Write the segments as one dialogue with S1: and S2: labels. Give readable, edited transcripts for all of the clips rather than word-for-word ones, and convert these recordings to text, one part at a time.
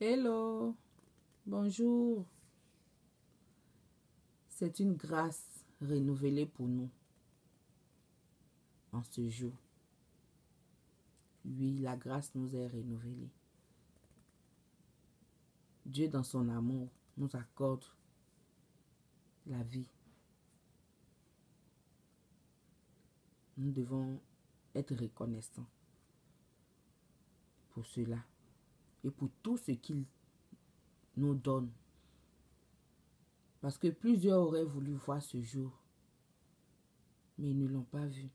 S1: Hello, bonjour. C'est une grâce renouvelée pour nous en ce jour. Oui, la grâce nous est renouvelée. Dieu, dans son amour, nous accorde la vie. Nous devons être reconnaissants pour cela et pour tout ce qu'il nous donne. Parce que plusieurs auraient voulu voir ce jour, mais ils ne l'ont pas vu.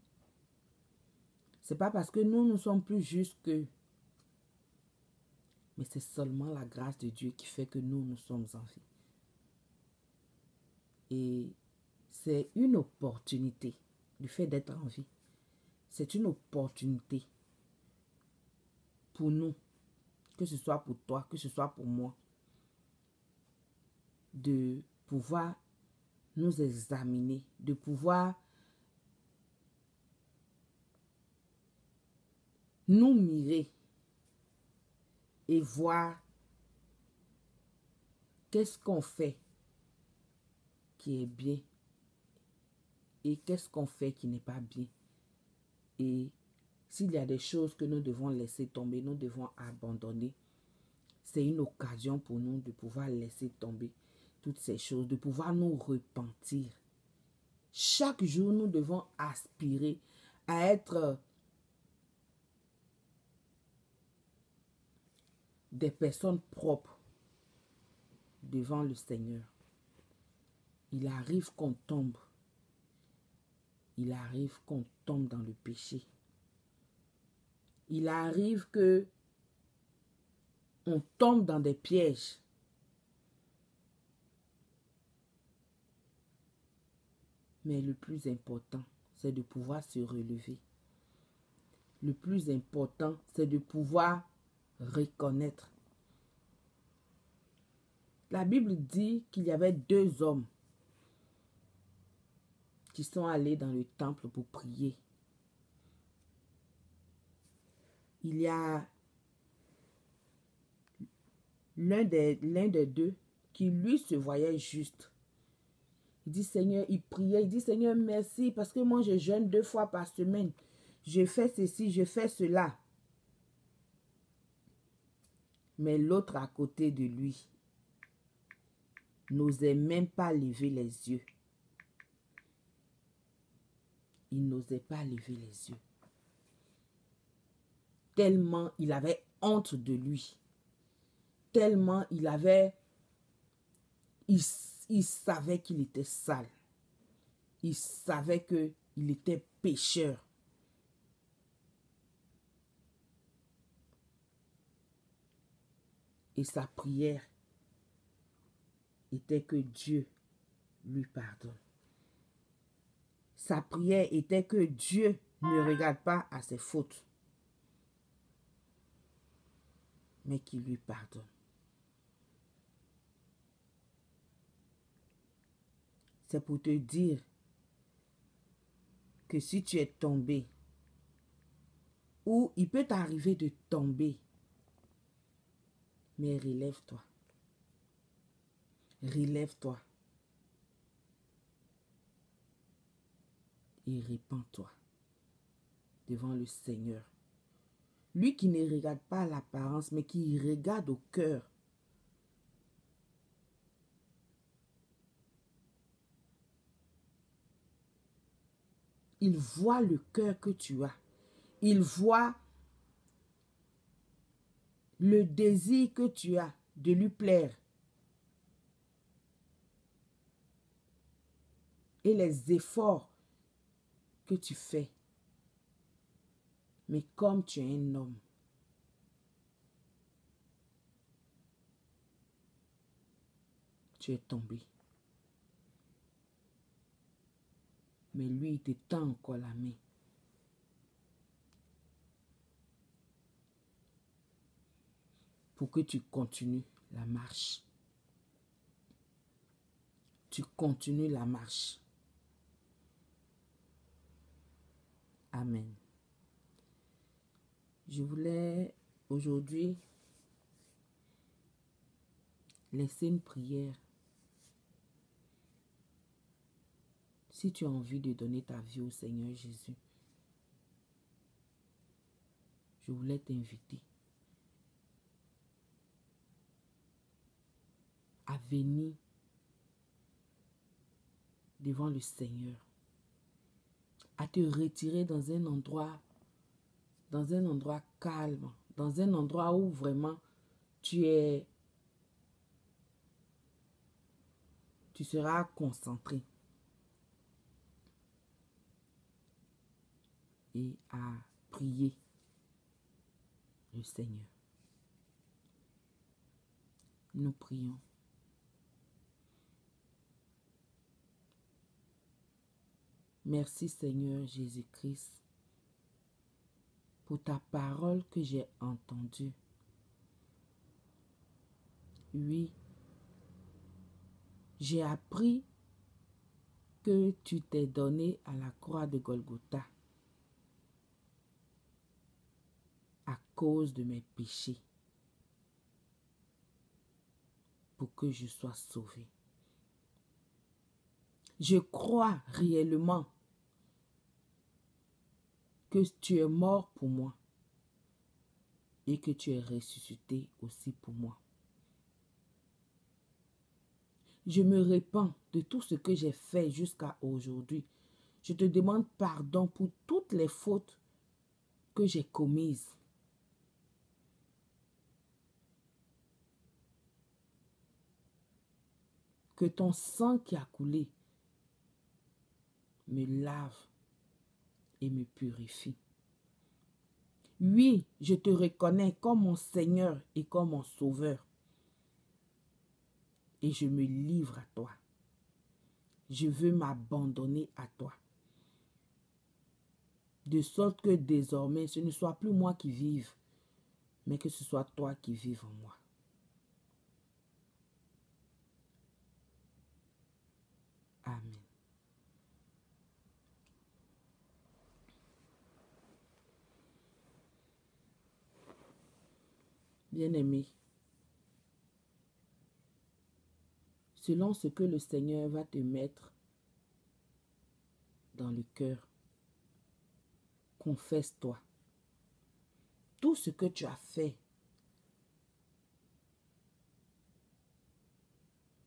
S1: C'est pas parce que nous sommes plus justes qu'eux, mais c'est seulement la grâce de Dieu qui fait que nous sommes en vie. Et c'est une opportunité, le fait d'être en vie. C'est une opportunité pour nous, que ce soit pour toi, que ce soit pour moi, de pouvoir nous examiner, de pouvoir nous mirer et voir qu'est-ce qu'on fait qui est bien et qu'est-ce qu'on fait qui n'est pas bien. Et s'il y a des choses que nous devons laisser tomber, nous devons abandonner. C'est une occasion pour nous de pouvoir laisser tomber toutes ces choses, de pouvoir nous repentir. Chaque jour, nous devons aspirer à être des personnes propres devant le Seigneur. Il arrive qu'on tombe. Il arrive qu'on tombe dans le péché. Il arrive que on tombe dans des pièges. Mais le plus important, c'est de pouvoir se relever. Le plus important, c'est de pouvoir reconnaître. La Bible dit qu'il y avait 2 hommes qui sont allés dans le temple pour prier. Il y a l'un des deux qui lui se voyait juste. Il dit Seigneur, il priait, il dit Seigneur merci parce que moi je jeûne 2 fois par semaine. Je fais ceci, je fais cela. Mais l'autre à côté de lui n'osait même pas lever les yeux. Il n'osait pas lever les yeux. Tellement il avait honte de lui. Tellement il savait qu'il était sale. Il savait qu'il était pécheur. Et sa prière était que Dieu lui pardonne. Sa prière était que Dieu ne regarde pas à ses fautes, mais qu'il lui pardonne. C'est pour te dire que si tu es tombé, ou il peut t'arriver de tomber, mais relève-toi. Relève-toi. Et répands-toi devant le Seigneur. Lui qui ne regarde pas à l'apparence, mais qui regarde au cœur. Il voit le cœur que tu as. Il voit le désir que tu as de lui plaire. Et les efforts que tu fais. Mais comme tu es un homme, tu es tombé. Mais lui, il te tend encore la main. Pour que tu continues la marche. Tu continues la marche. Amen. Je voulais aujourd'hui laisser une prière. Si tu as envie de donner ta vie au Seigneur Jésus, je voulais t'inviter à venir devant le Seigneur, à te retirer dans un endroit calme, dans un endroit où vraiment tu seras concentré et à prier le Seigneur. Nous prions. Merci Seigneur Jésus-Christ pour ta parole que j'ai entendue. Oui, j'ai appris que tu t'es donné à la croix de Golgotha à cause de mes péchés pour que je sois sauvé. Je crois réellement que tu es mort pour moi et que tu es ressuscité aussi pour moi. Je me répands de tout ce que j'ai fait jusqu'à aujourd'hui. Je te demande pardon pour toutes les fautes que j'ai commises. Que ton sang qui a coulé me lave et me purifie. Oui, je te reconnais comme mon Seigneur et comme mon Sauveur. Et je me livre à toi. Je veux m'abandonner à toi. De sorte que désormais, ce ne soit plus moi qui vive, mais que ce soit toi qui vives en moi. Amen. Bien-aimé, selon ce que le Seigneur va te mettre dans le cœur, confesse-toi. Tout ce que tu as fait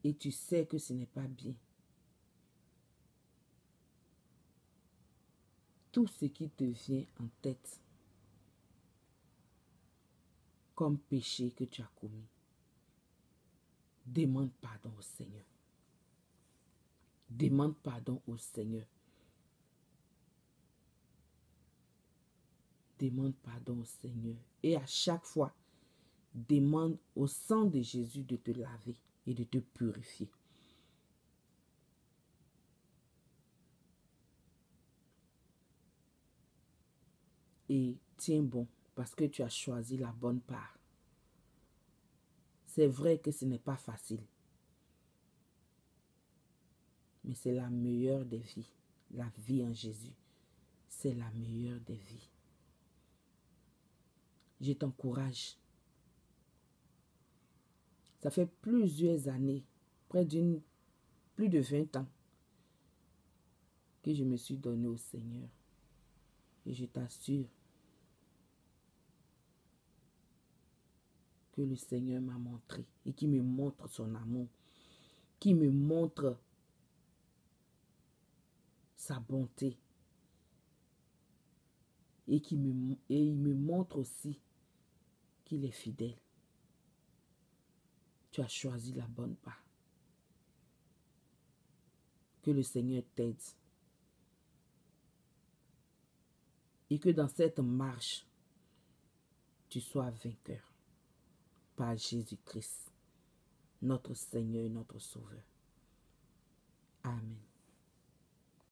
S1: et tu sais que ce n'est pas bien. Tout ce qui te vient en tête comme péché que tu as commis, demande pardon au Seigneur. Demande pardon au Seigneur. Demande pardon au Seigneur. Et à chaque fois, demande au sang de Jésus de te laver et de te purifier. Et tiens bon, parce que tu as choisi la bonne part. C'est vrai que ce n'est pas facile. Mais c'est la meilleure des vies. La vie en Jésus, c'est la meilleure des vies. Je t'encourage. Ça fait plusieurs années, plus de 20 ans, que je me suis donné au Seigneur. Et je t'assure que le Seigneur m'a montré et qui me montre son amour, qui me montre sa bonté et il me montre aussi qu'il est fidèle. Tu as choisi la bonne part. Que le Seigneur t'aide et que dans cette marche, tu sois vainqueur par Jésus-Christ, notre Seigneur et notre Sauveur. Amen.